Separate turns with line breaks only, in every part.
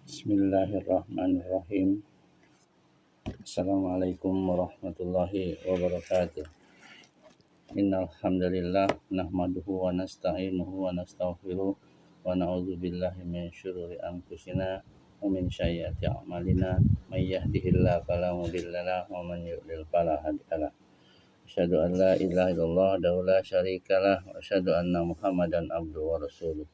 Bismillahirrahmanirrahim. Assalamualaikum warahmatullahi wabarakatuh. Innal hamdalillah nahmaduhu wa nasta'inuhu wa nastaghfiruh wa na'udzu billahi min syururi anfusina wa min sayyiati a'malina may yahdihillahu fala mudilla lahu wa man yudlil fala hadiya lahu. Asyhadu an la ilaha illallah wa la syarikalah wa asyhadu anna Muhammadan abduhu wa rasuluh.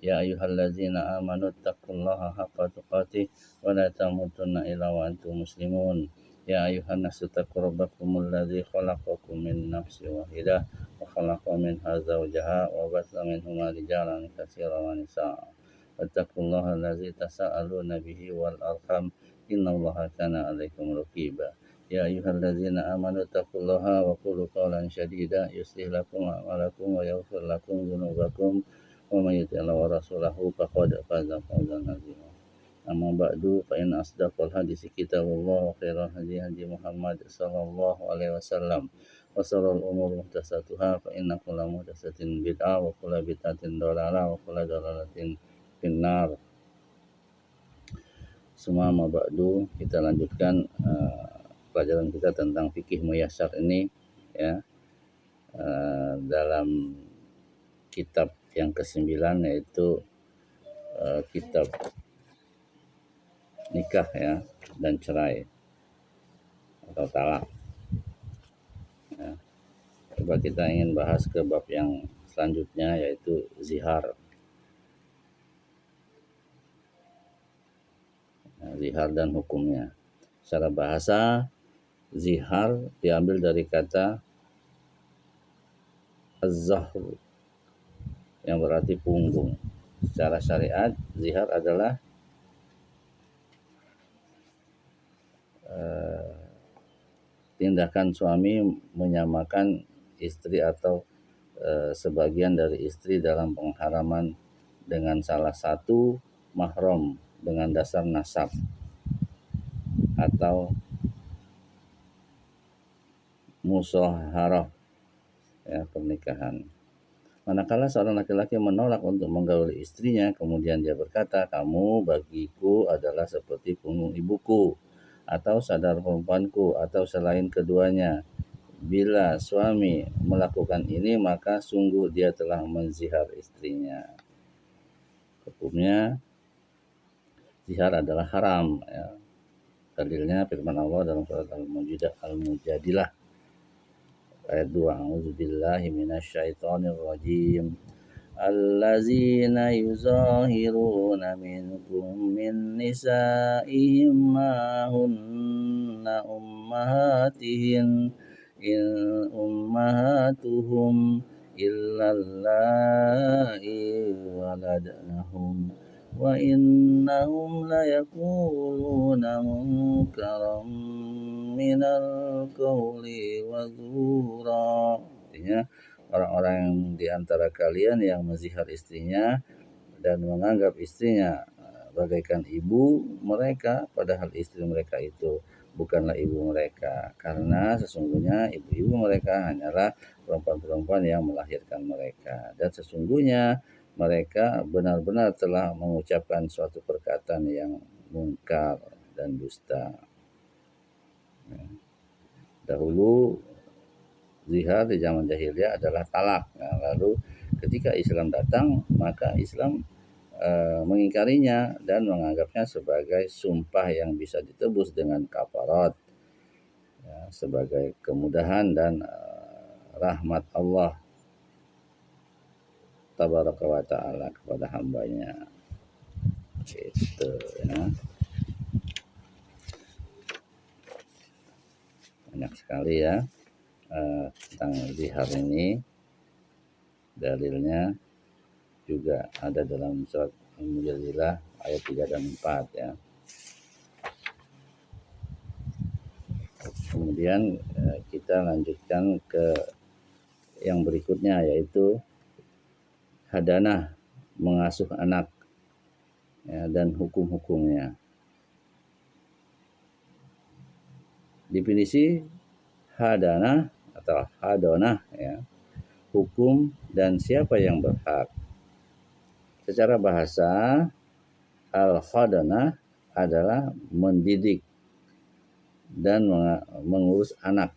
Ya ayyuhallazina amanu taqullaha haqqa tuqatih wa la tamutunna illa wa antum muslimun. Ya ayyuhan nasu taqu rabbakumul ladzi khalaqakum min nafsin wahidah wa khalaqa minha zawjaha wa batha minhuma rijalan katsiran wa nisaa. Wattaqullaha allazi tasaaluna bihi wal arham innallaha kana 'alaikum raqiba. Ya ayyuhallazina amanu taqullaha wa qulu qawlan sadida yuslih lakum a'malakum wa yaghfir lakum dzunubakum wa may yuti'illah wa rasulahu faqad faza fawzan 'azima. Amma ba'du fa inna asdaqal hadisi kitabullah wa khairal hadi hadi Muhammad sallallahu alaihi wasallam wa sharral umuri muhdatsatuha fa inna kulla muhdatsatin bid'ah wa kulla bid'atin dhalalah wa kulla dhalalatin finnar. Summa ba'du, kita lanjutkan pelajaran kita tentang fikih muyassar ini ya, dalam kitab yang ke-9 yaitu kitab nikah ya dan cerai atau talak ya. Coba kita ingin bahas ke bab yang selanjutnya yaitu zihar. Zihar dan hukumnya. Secara bahasa, zihar diambil dari kata az-zahr yang berarti punggung. Secara syariat, zihar adalah tindakan suami menyamakan istri atau sebagian dari istri dalam pengharaman dengan salah satu mahram dengan dasar nasab atau musyawarah ya, pernikahan. Manakala seorang laki-laki menolak untuk menggauli istrinya, kemudian dia berkata, "Kamu bagiku adalah seperti punggung ibuku atau saudara perempuanku atau selain keduanya." Bila suami melakukan ini, maka sungguh dia telah menzihar istrinya. Hukumnya zihar adalah haram ya. Dalilnya firman Allah dalam surat Al-Mujadilah ayat 2, A'udzubillahi minasyaitonir rajim. Allazina yuzahiruna minkum min nisa'ihim ma hunna ummahatihim in ummahatuhum illa allai waladnahum wa innahum layakuluna munkaram minal qawli wa zura. Artinya orang-orang yang di antara kalian yang menzihar istrinya dan menganggap istrinya bagaikan ibu mereka, padahal istri mereka itu bukanlah ibu mereka, karena sesungguhnya ibu-ibu mereka hanyalah perempuan-perempuan yang melahirkan mereka, dan sesungguhnya mereka benar-benar telah mengucapkan suatu perkataan yang mungkar dan dusta. Dahulu zihar di zaman jahiliyah adalah talak. Nah, lalu ketika Islam datang, maka Islam mengingkarinya dan menganggapnya sebagai sumpah yang bisa ditebus dengan kafarat ya, sebagai kemudahan dan rahmat Allah tabaraka wa ta'ala kepada hambanya. Gitu ya. Banyak sekali ya tentang zihar ini. Dalilnya juga ada dalam surat Al-Mujadilah ayat 3 dan 4 ya. Kemudian kita lanjutkan ke yang berikutnya yaitu hadanah, mengasuh anak ya, dan hukum-hukumnya. Definisi hadanah atau hadonah ya, hukum dan siapa yang berhak. Secara bahasa, Al-khadana adalah mendidik dan mengurus anak.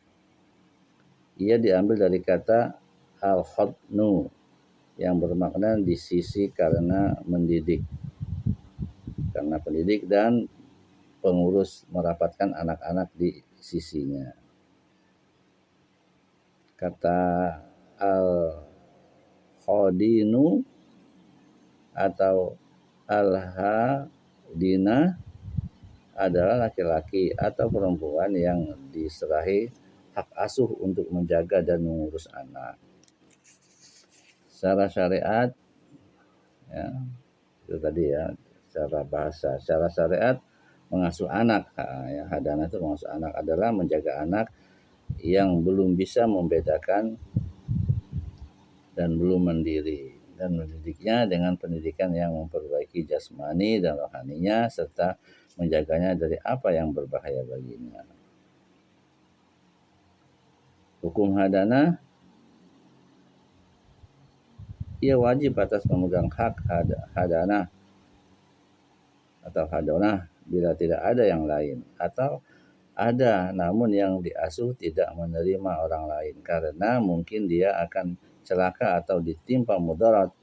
Ia diambil dari kata al-khadnu yang bermakna di sisi karena mendidik, karena pendidik dan pengurus merapatkan anak-anak di sisinya. Kata al-khadinu atau al-hadina adalah laki-laki atau perempuan yang diserahi hak asuh untuk menjaga dan mengurus anak. Secara syariat, ya, itu tadi ya, secara bahasa, secara syariat mengasuh anak, ya, hadana itu mengasuh anak adalah menjaga anak yang belum bisa membedakan dan belum mandiri, dan mendidiknya dengan pendidikan yang memperbaiki jasmani dan rohaninya serta menjaganya dari apa yang berbahaya baginya. Hukum hadana, ia wajib atas pemegang hak hadana atau hadonah bila tidak ada yang lain, atau ada namun yang diasuh tidak menerima orang lain karena mungkin dia akan celaka atau ditimpa mudarat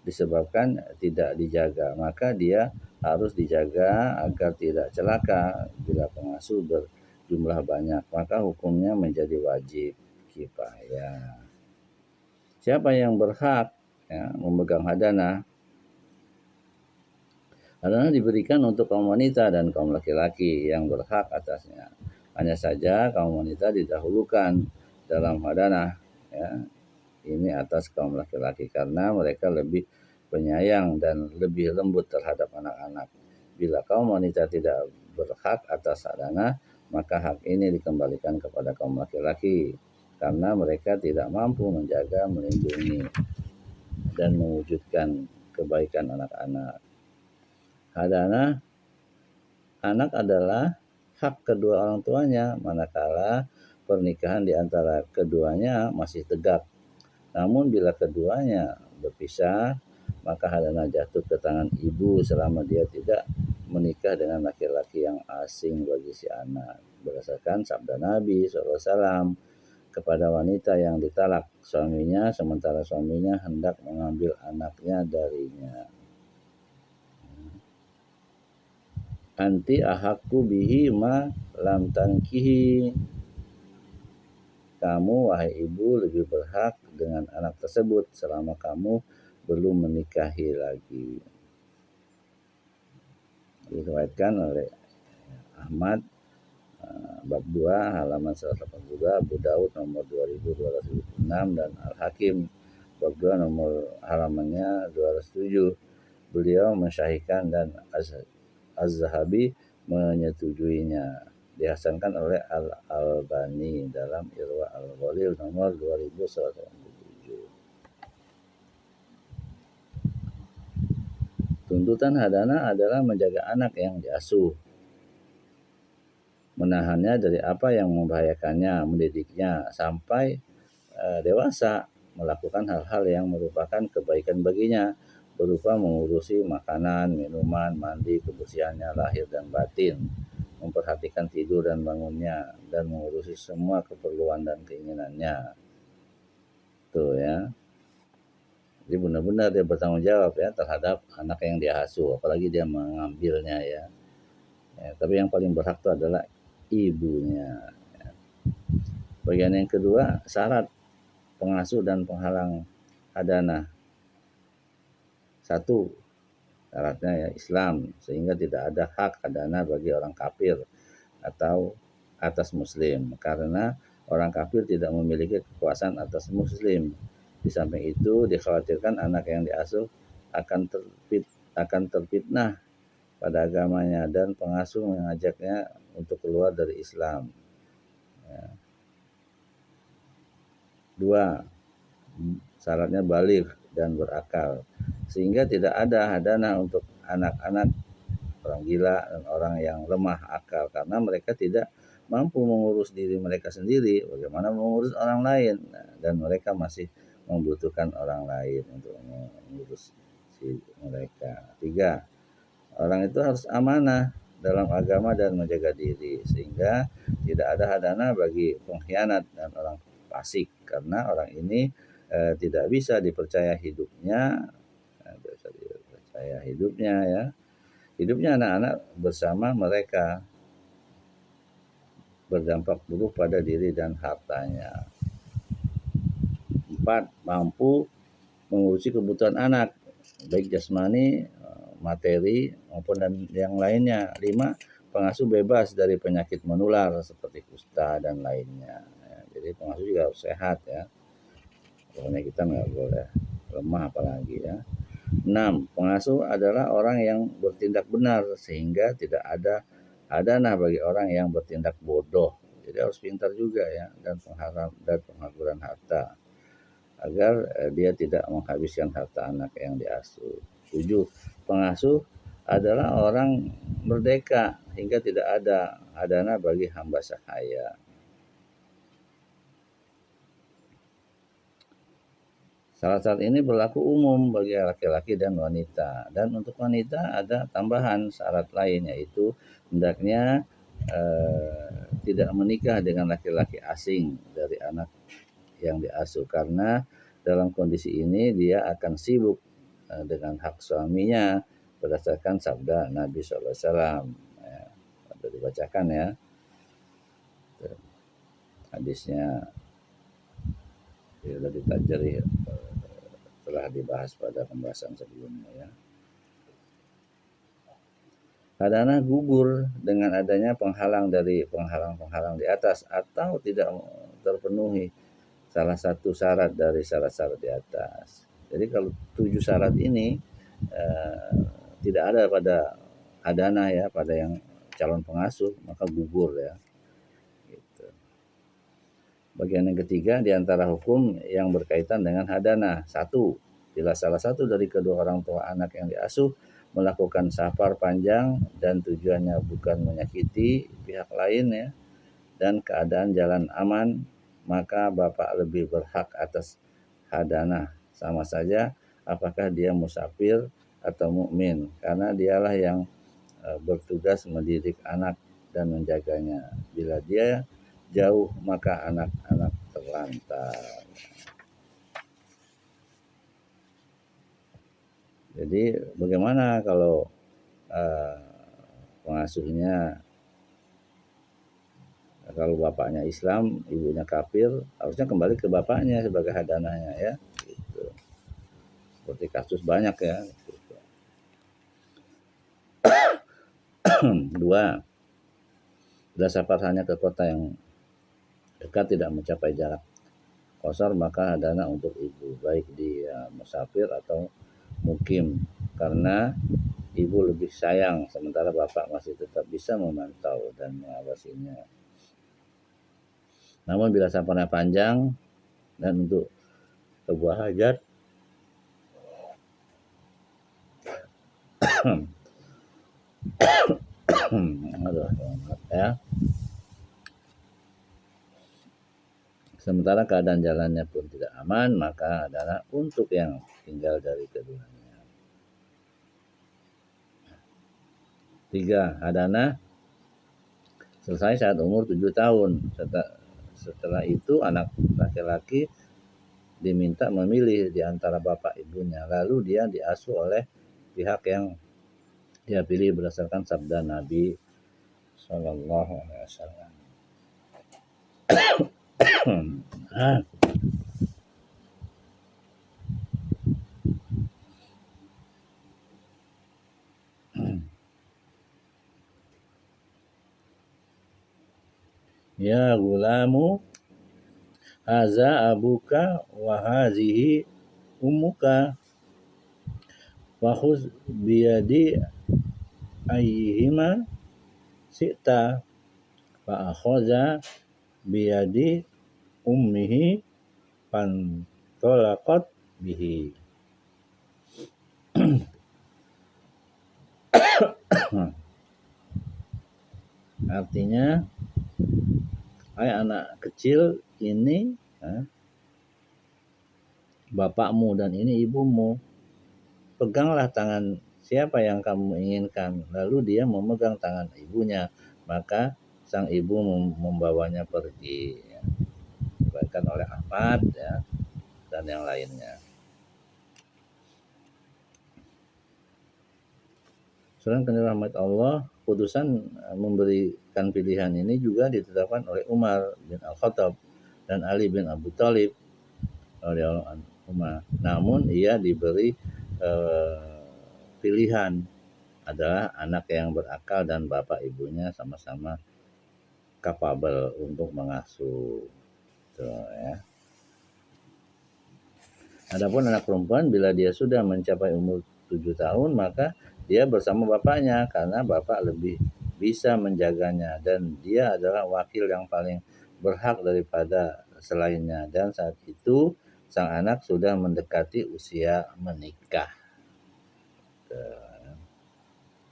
disebabkan tidak dijaga, maka dia harus dijaga agar tidak celaka. Bila pengasuh berjumlah banyak, maka hukumnya menjadi wajib kifayah. Siapa yang berhak, ya, memegang hadana? Hadana diberikan untuk kaum wanita dan kaum laki-laki yang berhak atasnya. Hanya saja kaum wanita didahulukan dalam hadana, ya, ini atas kaum laki-laki karena mereka lebih penyayang dan lebih lembut terhadap anak-anak. Bila kaum wanita tidak berhak atas hadana, maka hak ini dikembalikan kepada kaum laki-laki karena mereka tidak mampu menjaga, melindungi, dan mewujudkan kebaikan anak-anak. Hadana anak adalah hak kedua orang tuanya manakala pernikahan di antara keduanya masih tegak. Namun bila keduanya berpisah, maka hadana jatuh ke tangan ibu selama dia tidak menikah dengan laki-laki yang asing bagi si anak. Berdasarkan sabda Nabi SAW kepada wanita yang ditalak suaminya sementara suaminya hendak mengambil anaknya darinya. Anti ahakku bihi ma lam tankihi. Kamu, wahai ibu, lebih berhak dengan anak tersebut selama kamu belum menikahi lagi. Diriwayatkan oleh Ahmad bab 2 halaman 182, Abu Daud nomor 2206 dan Al-Hakim bab 2 nomor halamannya 207. Beliau mensyahihkan dan Az-Zahabi menyetujuinya. Dihasankan oleh Al-Albani dalam Irwa Al-Ghalil nomor 2187. Tuntutan hadana adalah menjaga anak yang diasuh, menahannya dari apa yang membahayakannya, mendidiknya sampai dewasa, melakukan hal-hal yang merupakan kebaikan baginya, berupa mengurusi makanan, minuman, mandi, kebersihannya lahir dan batin, memperhatikan tidur dan bangunnya, dan mengurusi semua keperluan dan keinginannya. Tuh ya. Jadi benar-benar dia bertanggung jawab ya terhadap anak yang dia asuh, apalagi dia mengambilnya ya. Tapi yang paling berhak itu adalah ibunya. Ya. Bagian yang kedua, syarat pengasuh dan penghalang hadana. 1, syaratnya ya Islam, sehingga tidak ada hak hadana bagi orang kafir atau atas muslim, karena orang kafir tidak memiliki kekuasaan atas muslim. Di samping itu dikhawatirkan anak yang diasuh akan terfitnah pada agamanya dan pengasuh mengajaknya untuk keluar dari Islam. 2, syaratnya baligh dan berakal, sehingga tidak ada hadana untuk anak-anak orang gila dan orang yang lemah akal karena mereka tidak mampu mengurus diri mereka sendiri, bagaimana mengurus orang lain, dan mereka masih membutuhkan orang lain untuk mengurus mereka. 3, Orang itu harus amanah dalam agama dan menjaga diri, sehingga tidak ada hadana bagi pengkhianat dan orang fasik, karena orang ini tidak bisa dipercaya hidupnya, ya. Hidupnya anak-anak bersama mereka berdampak buruk pada diri dan hartanya. 4. Mampu mengurusi kebutuhan anak, baik jasmani, materi maupun dan yang lainnya. 5. Pengasuh bebas dari penyakit menular seperti kusta dan lainnya. Ya, jadi pengasuh juga harus sehat ya. Pokoknya kita nggak boleh lemah apalagi ya. 6. Pengasuh adalah orang yang bertindak benar sehingga tidak ada hadanah bagi orang yang bertindak bodoh. Jadi harus pintar juga ya, dan penghaburan harta agar dia tidak menghabiskan harta anak yang diasuh. 7. Pengasuh adalah orang merdeka hingga tidak ada hadanah bagi hamba sahaya. Syarat-syarat ini berlaku umum bagi laki-laki dan wanita. Dan untuk wanita ada tambahan syarat lain, yaitu hendaknya tidak menikah dengan laki-laki asing dari anak yang diasuh, karena dalam kondisi ini dia akan sibuk dengan hak suaminya berdasarkan sabda Nabi SAW. Ya, sudah dibacakan ya hadisnya, sudah ditajari telah dibahas pada pembahasan sebelumnya ya. Hadanah gugur dengan adanya penghalang dari penghalang-penghalang di atas atau tidak terpenuhi salah satu syarat dari syarat-syarat di atas. Jadi kalau 7 syarat ini tidak ada pada hadanah ya, pada yang calon pengasuh, maka gugur ya. Gitu. Bagian yang ketiga di antara hukum yang berkaitan dengan hadanah. 1. Bila salah satu dari kedua orang tua anak yang diasuh melakukan safar panjang dan tujuannya bukan menyakiti pihak lain ya, dan keadaan jalan aman, maka bapak lebih berhak atas hadanah, sama saja apakah dia musafir atau mukmin, karena dialah yang bertugas mendidik anak dan menjaganya. Bila dia jauh maka anak-anak terlantar. Jadi bagaimana kalau pengasuhnya, kalau bapaknya Islam, ibunya kafir, harusnya kembali ke bapaknya sebagai hadanahnya ya. Gitu. Seperti kasus banyak ya. Gitu. 2. Bila safar hanya ke kota yang dekat tidak mencapai jarak qasar, maka hadanah untuk ibu, baik dia musafir atau mukim, karena ibu lebih sayang sementara bapak masih tetap bisa memantau dan mengawasinya. Namun bila safarnya panjang dan untuk sebuah hajat ya, sementara keadaan jalannya pun tidak aman, maka adalah untuk yang tinggal dari keduanya. 3. Hadanah selesai saat umur 7 tahun. Setelah itu anak laki-laki diminta memilih di antara bapak ibunya, lalu dia diasuh oleh pihak yang dia pilih berdasarkan sabda Nabi Sallallahu Alaihi Wasallam. Ya gulamu, haza abuka wa hazihi ummuka, wa khuz biyadi ayyihima syi'ta, fa akhadha biyadi ummihi fantalaqat bihi. Artinya, hai anak kecil, ini bapakmu dan ini ibumu, peganglah tangan siapa yang kamu inginkan? Lalu dia memegang tangan ibunya, maka sang ibu membawanya pergi. Ya. Diriwayatkan oleh Ahmad ya, dan yang lainnya. Sedangkan rahmat Allah, putusan memberikan pilihan ini juga ditetapkan oleh Umar bin Al-Khattab dan Ali bin Abu Thalib radhiyallahu anhuma. Namun ia diberi pilihan adalah anak yang berakal dan bapak ibunya sama-sama kapabel untuk mengasuh. Tuh, ya. Adapun anak perempuan bila dia sudah mencapai umur 7 tahun maka dia bersama bapaknya karena bapak lebih bisa menjaganya dan dia adalah wakil yang paling berhak daripada selainnya, dan saat itu sang anak sudah mendekati usia menikah.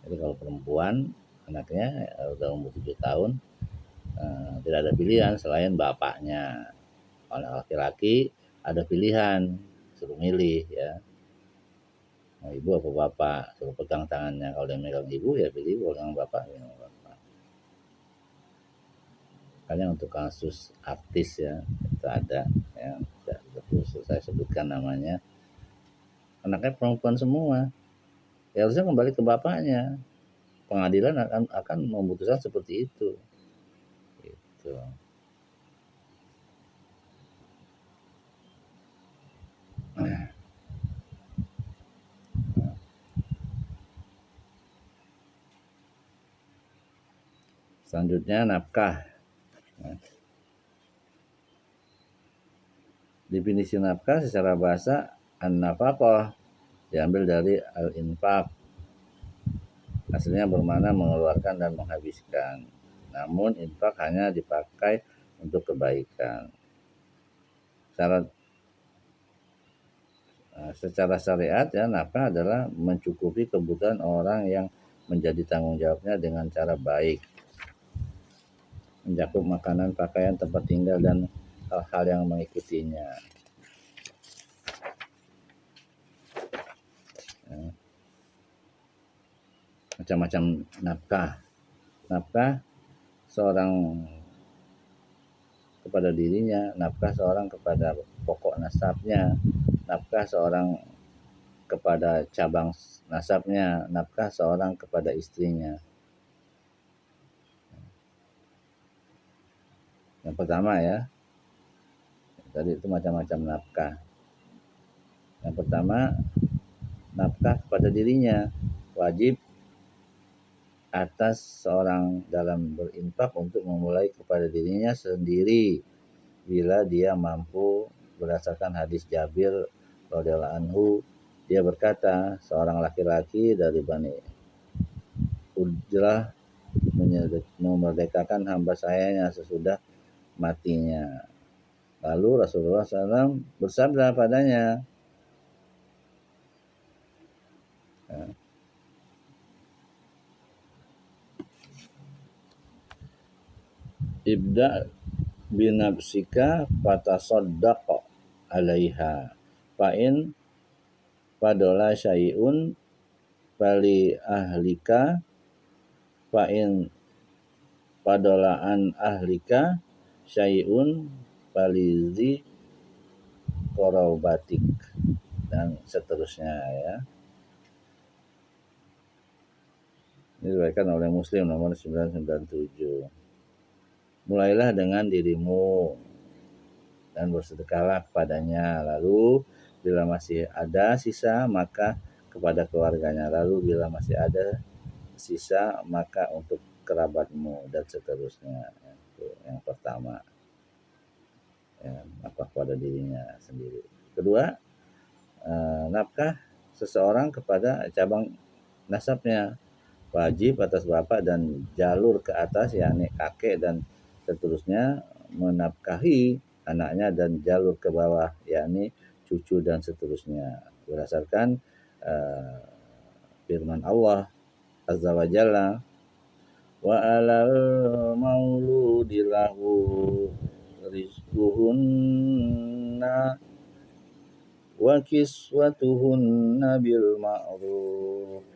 Jadi kalau perempuan anaknya udah umur 7 tahun tidak ada pilihan selain bapaknya. Kalau laki-laki ada pilihan, suruh milih ya. Mau ibu apa bapak, suruh pegang tangannya. Kalau dia megang ibu ya pilih ibu, kalau bapak ya bapak. Makanya untuk kasus artis ya itu ada ya, khusus saya sebutkan namanya, anaknya perempuan semua, ya harusnya kembali ke bapaknya. Pengadilan akan memutuskan seperti itu. Gitu. Selanjutnya nafkah. Definisi nafkah secara bahasa an-nafaqah diambil dari al-infaq. Aslinya bermakna mengeluarkan dan menghabiskan. Namun infak hanya dipakai untuk kebaikan. Secara syariat ya, nafkah adalah mencukupi kebutuhan orang yang menjadi tanggung jawabnya dengan cara baik, mencakup makanan, pakaian, tempat tinggal, dan hal-hal yang mengikutinya. Ya. Macam-macam nafkah. Nafkah seorang kepada dirinya, nafkah seorang kepada pokok nasabnya, nafkah seorang kepada cabang nasabnya, nafkah seorang kepada istrinya. Yang pertama ya, tadi itu macam-macam nafkah. Yang pertama, nafkah kepada dirinya, wajib atas seorang dalam berinfak untuk memulai kepada dirinya sendiri bila dia mampu, berdasarkan hadis Jabir radhiyallahu anhu, dia berkata, seorang laki-laki dari Bani Ujrah memerdekakan hamba sayanya sesudah matinya. Lalu Rasulullah SAW bersabda padanya, ibda binafsika fatasaddaq alaiha fa'in padola syai'un fali ahlika fa'in padola an ahlika syai'un falizi qorobatik, dan seterusnya ya. Ini diriwayatkan oleh Muslim nomor 997. Mulailah dengan dirimu dan bersedekahlah kepadanya, lalu bila masih ada sisa maka kepada keluarganya, lalu bila masih ada sisa maka untuk kerabatmu, dan seterusnya. Itu yang pertama ya, nafkah kepada dirinya sendiri. Kedua, nafkah seseorang kepada cabang nasabnya, wajib atas bapak dan jalur ke atas yakni kakek dan seterusnya menafkahi anaknya, dan jalur ke bawah yakni cucu dan seterusnya, berdasarkan firman Allah Azza wa Jalla, wa alal mauludi lahu rizquhunna wa kiswatuhunna bil ma'ruf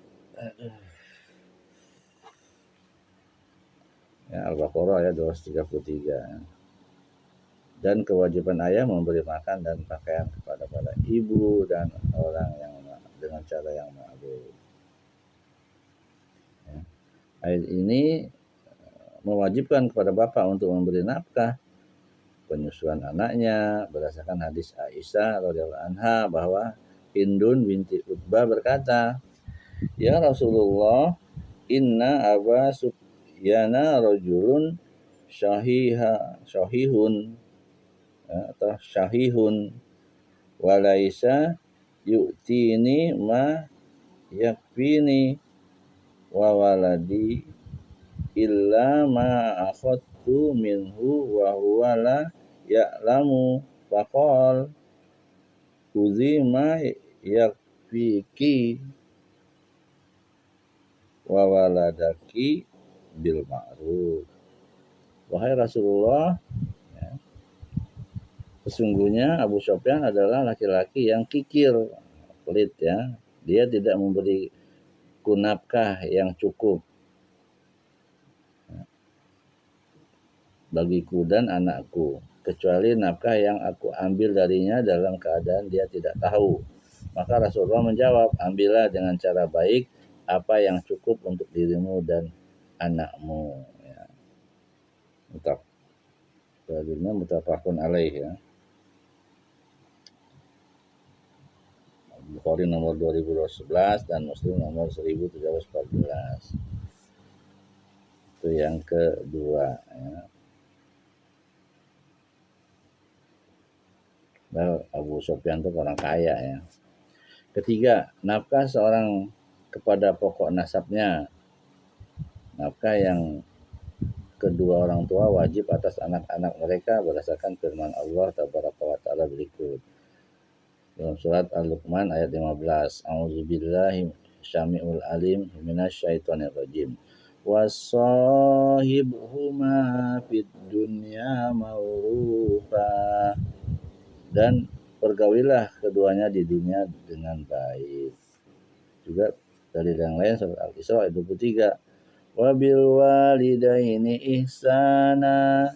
Ya, Al-Baqarah ayat 233. Dan kewajiban ayah memberi makan dan pakaian kepada para ibu dan orang yang dengan cara yang ma'ruf. Ya. Ayat ini mewajibkan kepada bapak untuk memberi nafkah penyusuan anaknya berdasarkan hadis Aisyah radhiyallahu anha bahwa Hindun binti Utbah berkata, "Ya Rasulullah, inna Aba Sufyana rajulun syahihun atau syahihun walaisa yu'tini ma yakfini wa waladi illa ma akhadtu minhu wa huwa la ya'lamu faqal khudhi ma yakfiki wa waladaki bil ma'ruf." Wahai Rasulullah, sesungguhnya Abu Sufyan adalah laki-laki yang kikir, pelit ya. Dia tidak memberi nafkah yang cukup bagiku dan anakku, kecuali nafkah yang aku ambil darinya dalam keadaan dia tidak tahu. Maka Rasulullah menjawab, ambillah dengan cara baik apa yang cukup untuk dirimu dan anakmu. Ya. Mutafaqun alaih ya. Bukhari nomor 2011 dan Muslim nomor 1314. Itu yang kedua ya. Abu Sufyan itu orang kaya ya. Ketiga, nafkah seorang kepada pokok nasabnya. Nafkah yang kedua orang tua wajib atas anak-anak mereka berdasarkan firman Allah Tabaraka wa Ta'ala berikut. Dalam surat Al-Luqman ayat 15. A'udzubillahi syami'ul alim minasyaitonir rajim. Wasahibhuma fid dunya ma'rufa. Dan pergaulilah keduanya di dunia dengan baik. Juga dari yang lain surat Al-Isra ayat 23. Wabil walidaini ihsana.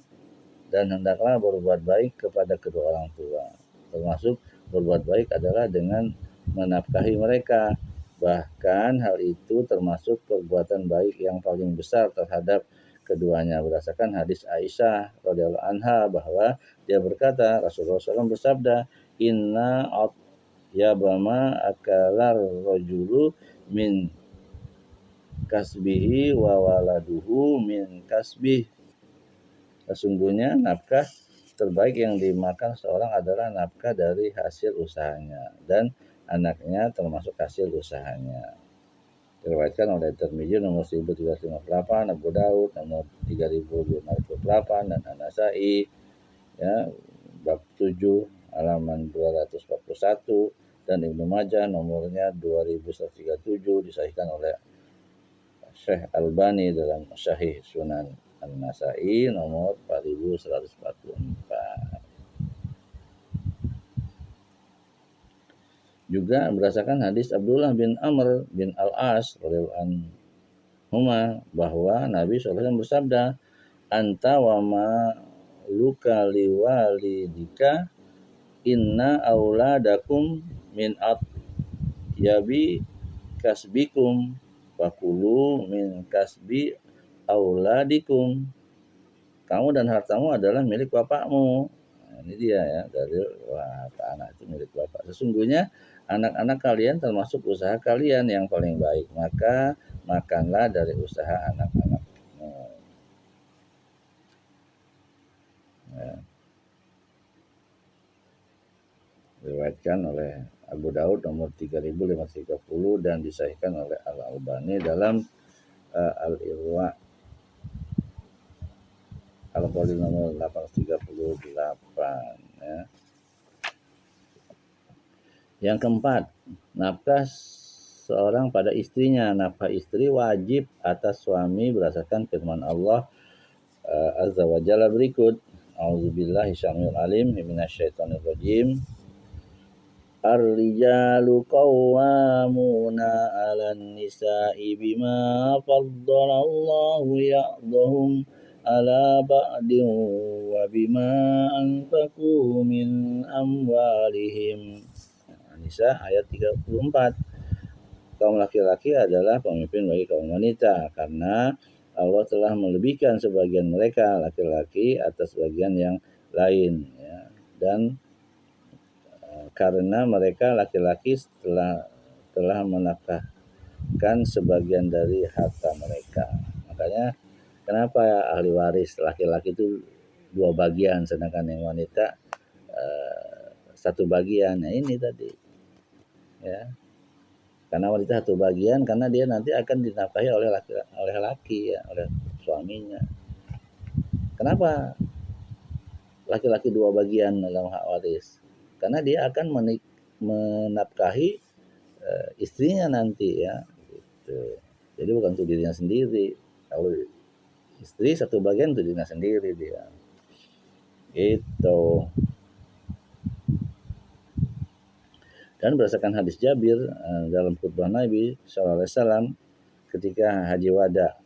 Dan hendaklah berbuat baik kepada kedua orang tua. Termasuk berbuat baik adalah dengan menafkahi mereka. Bahkan hal itu termasuk perbuatan baik yang paling besar terhadap keduanya berdasarkan hadis Aisyah radhiyallahu anha bahwa dia berkata, Rasulullah SAW bersabda, inna atyabama akalar rajulu min kasbihi wa waladuhu min kasbih. Sesungguhnya nafkah terbaik yang dimakan seorang adalah nafkah dari hasil usahanya dan anaknya termasuk hasil usahanya. Diriwayatkan oleh Tirmidzi nomor 1358, Abu Daud nomor 3528 dan An-Nasa'i ya bab 7 halaman 241 dan Ibnu Majah nomornya 2137 disahihkan oleh Syekh Albani dalam Sahih Sunan An-Nasa'i nomor 4144. Juga berdasarkan hadis Abdullah bin Amr bin Al-As radhiyallahu anhuma bahwa Nabi SAW bersabda, anta wa ma luka liwalidika inna auladakum min atyabi kasbikum fakulu min kasbi auladikum. Kamu dan hartamu adalah milik bapakmu. Nah, ini dia ya, dari anak itu milik bapak. Sesungguhnya anak-anak kalian termasuk usaha kalian yang paling baik, maka makanlah dari usaha anak-anakmu. Ya. Diriwayatkan oleh Abu Daud nomor 3530 dan disahihkan oleh Al-Albani dalam Al-Irwa Al-Qalil nomor 838 ya. Yang keempat, nafkah seorang pada istrinya. Nafkah istri wajib atas suami berdasarkan firman Allah Azza wa Jalla berikut. A'udzubillahi syami'il alim minasyaitonir rajim. Ar-rijalu qawwamuna 'alan nisa'i bima faddalallahu ya'dhum 'ala ba'din wa bima anfaqu min amwalihim. An-Nisa ayat 34. Kaum laki-laki adalah pemimpin bagi kaum wanita karena Allah telah melebihkan sebagian mereka laki-laki atas sebagian yang lain, ya. Dan karena mereka laki-laki telah menafkahkan sebagian dari harta mereka. Makanya kenapa ahli waris laki-laki itu 2 bagian sedangkan yang wanita 1 bagian. Nah ini tadi, ya. Karena wanita 1 bagian karena dia nanti akan dinafkahi oleh laki ya, oleh suaminya. Kenapa laki-laki 2 bagian dalam hak waris? Karena dia akan menafkahi istrinya nanti ya, gitu. Jadi bukan untuk dirinya sendiri. Kalau istri 1 bagian untuk dirinya sendiri dia. Itu. Dan berdasarkan hadis Jabir dalam khutbah Nabi SAW ketika haji wada,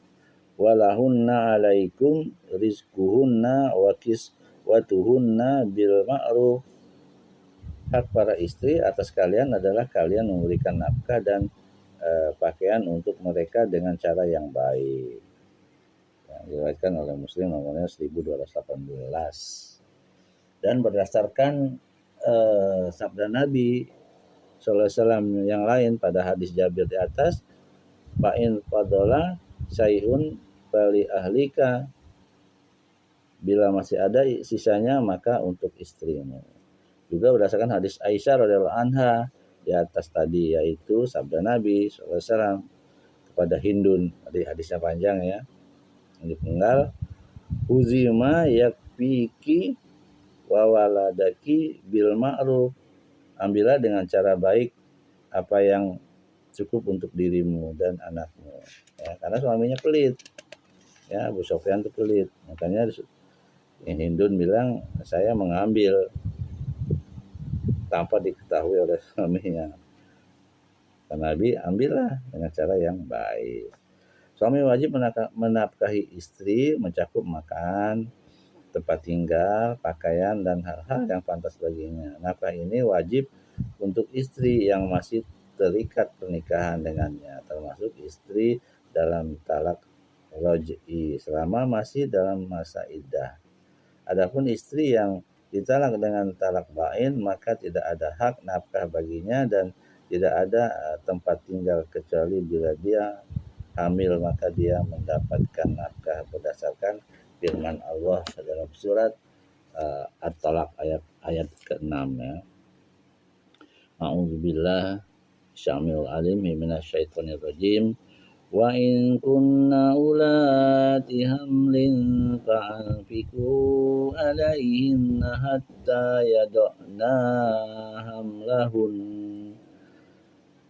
walahunna alaikum rizquhunna wa kiswatuhunna bil ma'ruf. Hak para istri atas kalian adalah kalian memberikan nafkah dan pakaian untuk mereka dengan cara yang baik. Yang diriwayatkan oleh Muslim nomornya 1218. Dan berdasarkan sabda Nabi SAW yang lain pada hadis Jabir di atas, fa'in fadola syai'un fali ahlika, bila masih ada sisanya maka untuk istrimu. Juga berdasarkan hadis Aisyah radhiyallahu anha di atas tadi, yaitu sabda Nabi SAW kepada Hindun, tadi hadisnya panjang ya, yang dipenggal, huzima yakfiki wa waladaki bil ma'ruf, ambillah dengan cara baik apa yang cukup untuk dirimu dan anakmu, ya, karena suaminya pelit, ya. Abu Sufyan itu pelit, makanya Hindun bilang saya mengambil tanpa diketahui oleh suaminya. Karena Nabi, ambillah dengan cara yang baik. Suami wajib menafkahi istri, mencakup makan, tempat tinggal, pakaian, dan hal-hal yang pantas baginya. Nafkah ini wajib untuk istri yang masih terikat pernikahan dengannya, termasuk istri dalam talak roj'i selama masih dalam masa iddah. Adapun istri yang ditalak dengan talak bain, maka tidak ada hak nafkah baginya dan tidak ada tempat tinggal kecuali bila dia hamil, maka dia mendapatkan nafkah berdasarkan firman Allah dalam surat At-Talaq ayat ke-6 ya. A'udzubillah syamil alim minasyaitonir rajim. Wa in kunna ulati hamlin fa'anfiku alaihinna hatta yada'na hamlahun.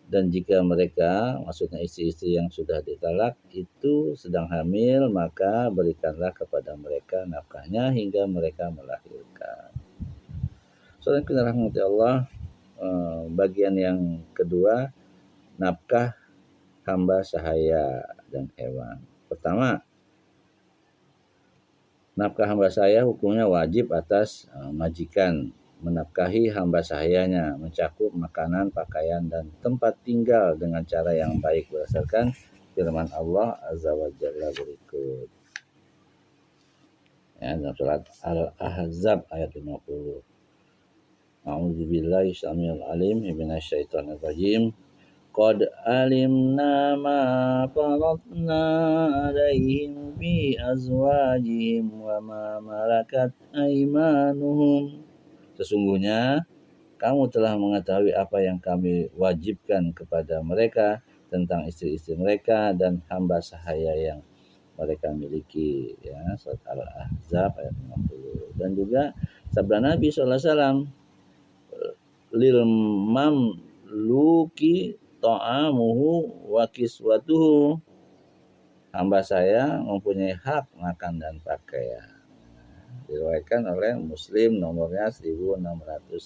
Dan jika mereka, maksudnya istri-istri yang sudah ditalak itu sedang hamil, maka berikanlah kepada mereka nafkahnya hingga mereka melahirkan. Saudara yang dirahmati Allah, bagian yang kedua, nafkah hamba sahaya dan hewan. Pertama, nafkah hamba sahaya hukumnya wajib atas majikan menafkahi hamba sahayanya, mencakup makanan, pakaian, dan tempat tinggal dengan cara yang baik berdasarkan firman Allah Azza wa Jalla berikut. Ya, dalam surat Al-Ahzab ayat 50. A'udzubillahi syamil alim minasyaitonir rajim. Qad alimna ma faradna alaihim fi azwajihim wa ma malakat aimanuhum. Sesungguhnya kamu telah mengetahui apa yang kami wajibkan kepada mereka tentang istri-istri mereka dan hamba sahaya yang mereka miliki, ya. Surat Al-Ahzab ayat 50. Dan juga sabda Nabi SAW, lil mamluki ta'amuhu wa kiswatuhu, hamba saya mempunyai hak makan dan pakaian. Diriwayatkan oleh Muslim nomornya 1662.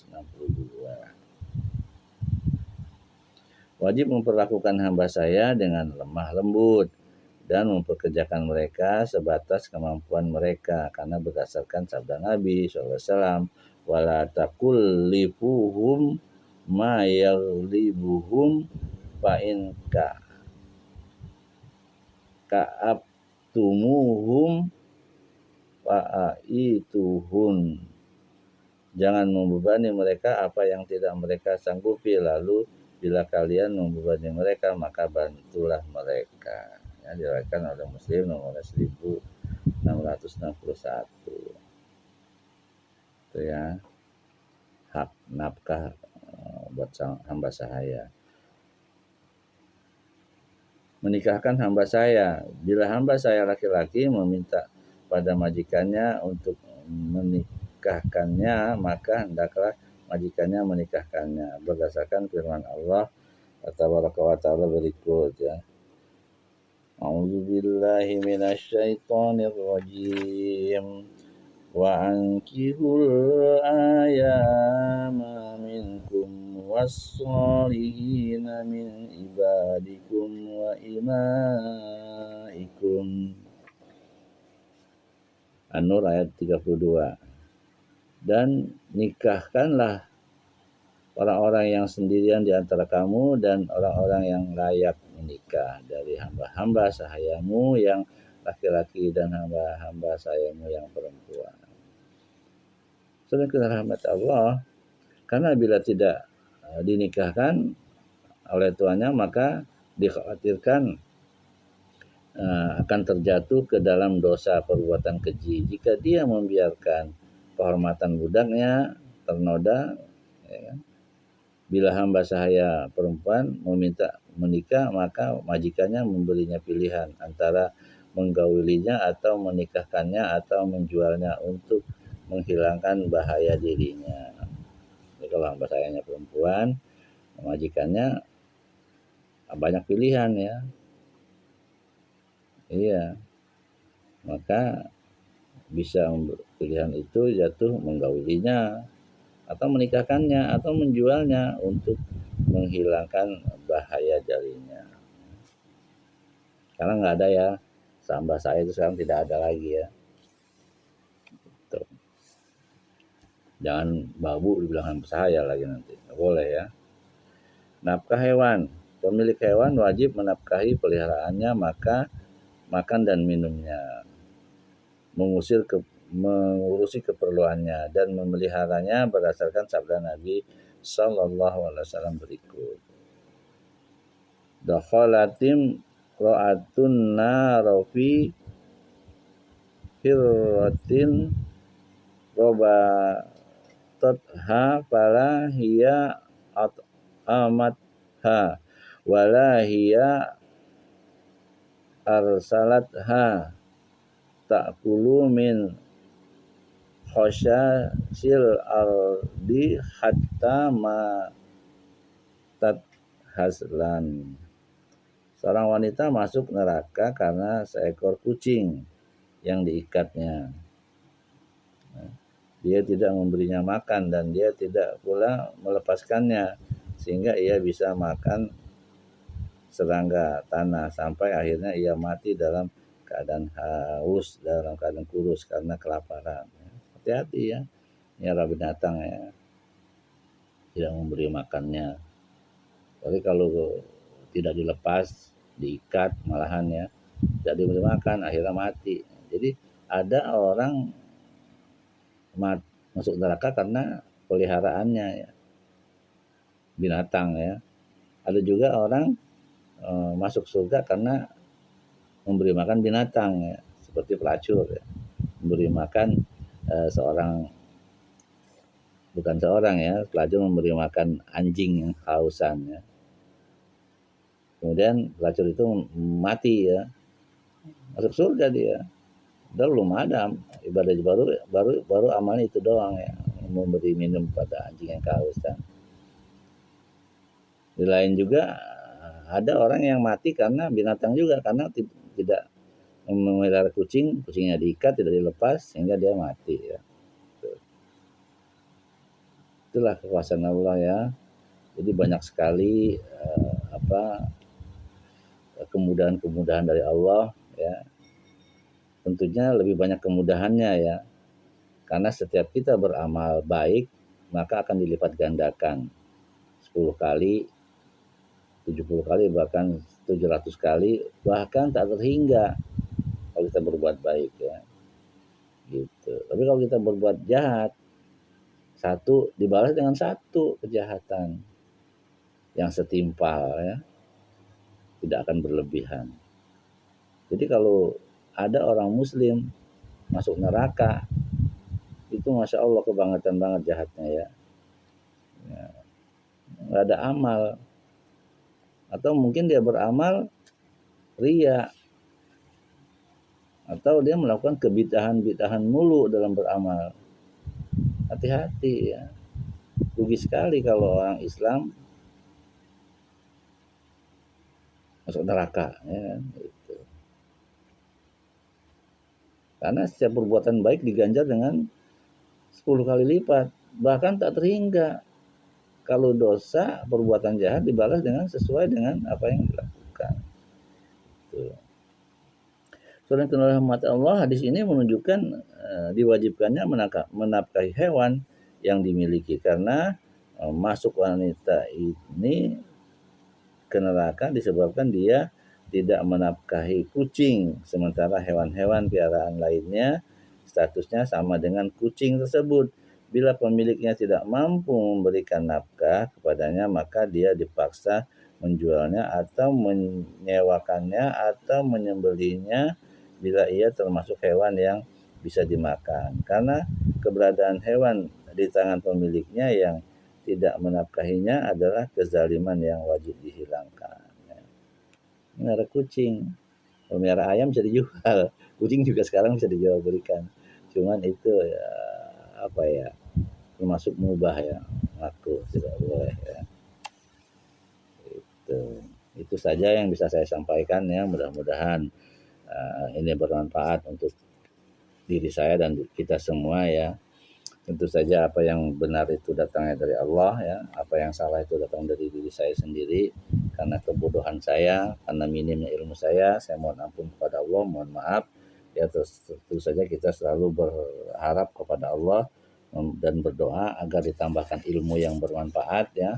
Wajib memperlakukan hamba saya dengan lemah lembut dan mempekerjakan mereka sebatas kemampuan mereka, karena berdasarkan sabda Nabi SAW, wala takullifuhum ma yaghlibuhum fa in ka'abtumuhum fa'aituhun. Jangan membebani mereka apa yang tidak mereka sanggupi, lalu bila kalian membebani mereka maka bantulah mereka. Ya, diriwayatkan oleh Muslim nomor 1661. Itu ya, hak nafkah buat hamba saya. Menikahkan hamba saya. Bila hamba saya laki-laki meminta pada majikannya untuk menikahkannya, maka hendaklah majikannya menikahkannya berdasarkan firman Allah tabaraka wa ta'ala berikut ya. A'udzubillahi minasyaitonir rajim. Wa ankihul ayama minkum was-salihina min ibadikum wa imaikum. An-Nur ayat 32. Dan nikahkanlah orang-orang yang sendirian di antara kamu dan orang-orang yang layak menikah dari hamba-hamba sahayamu yang laki-laki dan hamba-hamba sahayamu yang perempuan. Sedangkan rahmat Allah, karena bila tidak dinikahkan oleh tuannya maka dikhawatirkan akan terjatuh ke dalam dosa perbuatan keji jika dia membiarkan kehormatan budaknya ternoda, ya kan? Bila hamba sahaya perempuan meminta menikah, maka majikannya memberinya pilihan antara menggaulinya atau menikahkannya atau menjualnya untuk menghilangkan bahaya dirinya. Jadi kalau hamba sahayanya perempuan, majikannya banyak pilihan ya. Iya, maka bisa pilihan itu jatuh menggaulinya atau menikahkannya atau menjualnya untuk menghilangkan bahaya darinya. Karena nggak ada ya, hamba saya itu sekarang tidak ada lagi ya. Tuh. Jangan babu dibilang hamba saya lagi nanti, nggak boleh ya. Nafkah hewan. Pemilik hewan wajib menafkahi peliharaannya, maka makan dan minumnya, mengurusi keperluannya dan memeliharanya berdasarkan sabda Nabi Sallallahu Alaihi Wasallam berikut. Dakhalatim ra'atun narofi hirratin robatatha fala hiya at'amatha wala hiya arsalatha ta'kulu min khasyasil ardi hatta ma tathaslan. Seorang wanita masuk neraka karena seekor kucing yang diikatnya. Dia tidak memberinya makan dan dia tidak pula melepaskannya sehingga ia bisa makan serangga tanah sampai akhirnya ia mati dalam keadaan haus, dalam keadaan kurus karena kelaparan. Hati-hati ya, nyara binatang ya, tidak memberi makannya. Tapi kalau tidak dilepas, diikat malahan ya, tidak diberi makan, akhirnya mati. Jadi ada orang masuk neraka karena peliharaannya ya, binatang ya. Ada juga orang masuk surga karena memberi makan binatang ya, seperti pelacur ya, memberi makan pelacur memberi makan anjing yang kehausan ya. Kemudian pelacur itu mati ya, masuk surga dia. Padahal belum ada ibadah baru amalnya itu doang ya, memberi minum pada anjing yang kehausan. Di lain juga ada orang yang mati karena binatang juga, karena tidak memelihara kucingnya diikat tidak dilepas sehingga dia mati ya. Itulah kekuasaan Allah ya. Jadi banyak sekali kemudahan-kemudahan dari Allah ya. Tentunya lebih banyak kemudahannya ya. Karena setiap kita beramal baik maka akan dilipat gandakan 10 kali, 70 kali, bahkan 700 kali, bahkan tak terhingga kalau kita berbuat baik ya. Gitu. Tapi kalau kita berbuat jahat, satu dibalas dengan satu kejahatan yang setimpal ya, tidak akan berlebihan. Jadi kalau ada orang muslim masuk neraka, itu Masya Allah kebangetan banget jahatnya ya. Nggak ada amal. Atau mungkin dia beramal ria. Atau dia melakukan kebid'ahan-bid'ahan mulu dalam beramal. Hati-hati ya. Rugi sekali kalau orang Islam masuk neraka ya. Gitu. Karena setiap perbuatan baik diganjar dengan 10 kali lipat, bahkan tak terhingga. Kalau dosa, perbuatan jahat dibalas dengan sesuai dengan apa yang dilakukan. Saudara yang rahmat Allah, hadis ini menunjukkan diwajibkannya menafkahi hewan yang dimiliki, karena masuk wanita ini ke neraka disebabkan dia tidak menafkahi kucing, sementara hewan-hewan piaraan lainnya statusnya sama dengan kucing tersebut. Bila pemiliknya tidak mampu memberikan nafkah kepadanya, maka dia dipaksa menjualnya atau menyewakannya atau menyembelihnya bila ia termasuk hewan yang bisa dimakan. Karena keberadaan hewan di tangan pemiliknya yang tidak menafkahinya adalah kezaliman yang wajib dihilangkan. Melihara kucing, melihara ayam bisa dijual, kucing juga sekarang bisa dijual belikan. Cuman itu ya, apa ya, termasuk mubah ya, ngaku tidak boleh ya. Itu saja yang bisa saya sampaikan ya. Mudah-mudahan ini bermanfaat untuk diri saya dan kita semua ya. Tentu saja apa yang benar itu datangnya dari Allah ya, apa yang salah itu datang dari diri saya sendiri karena kebodohan saya, karena minimnya ilmu saya mohon ampun kepada Allah, mohon maaf ya. Terus tentu saja kita selalu berharap kepada Allah dan berdoa agar ditambahkan ilmu yang bermanfaat ya,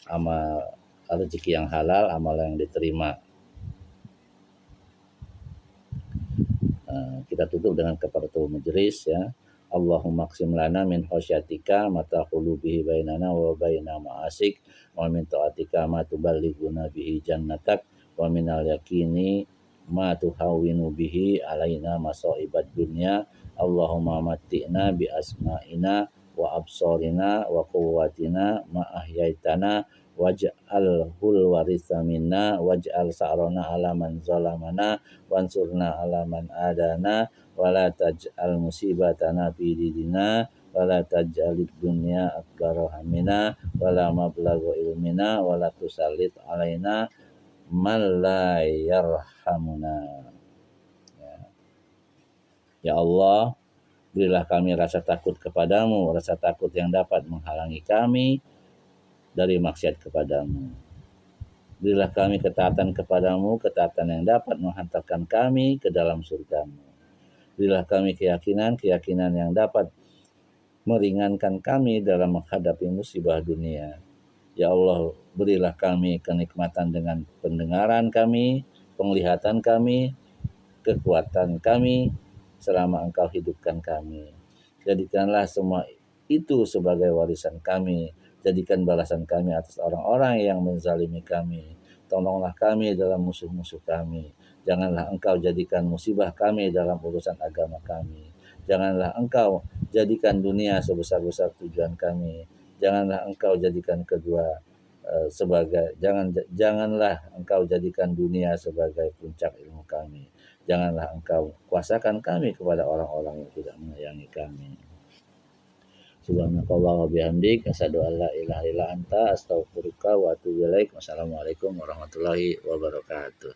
amal rezeki yang halal, amal yang diterima. Kita tutup dengan kafaratul majlis ya. Allahumma qsim lana min khasyatika ma taqulu bihi bainana wa baina ma'asik, wa min ta'atika ma tuballighuna bihi jannatak, wa minal yaqini ma tuhawwinu bihi alaina masa'ibad dunya. Allahumma matti'na bi asma'ina wa absarina wa quwwatina ma ahyaitana waj'alhul waritha minna waj'al sa'rana ala man zalamana wansurna ala man adana wala taj'al musibatana fi dinina wala taj'alid dunya akbar hamina wala mablagha ilmina wala tusallit alaina man la yarhamuna. Ya Allah, berilah kami rasa takut kepadamu, rasa takut yang dapat menghalangi kami dari maksiat kepadamu. Berilah kami ketaatan kepadamu, ketaatan yang dapat menghantarkan kami ke dalam surgamu. Berilah kami keyakinan yang dapat meringankan kami dalam menghadapi musibah dunia. Ya Allah, berilah kami kenikmatan dengan pendengaran kami, penglihatan kami, kekuatan kami selama Engkau hidupkan kami. Jadikanlah semua itu sebagai warisan kami. Jadikan balasan kami atas orang-orang yang menzalimi kami. Tolonglah kami dalam musuh-musuh kami. Janganlah Engkau jadikan musibah kami dalam urusan agama kami. Janganlah Engkau jadikan dunia sebesar-besar tujuan kami. Janganlah Engkau jadikan janganlah Engkau jadikan dunia sebagai puncak ilmu kami. Janganlah Engkau kuasakan kami kepada orang-orang yang tidak menyayangi kami. Subhanakallah wa bihamdik, asyhadu an la ilaha illa anta, astaghfiruka wa atubu ilaik. Wassalamualaikum warahmatullahi wabarakatuh.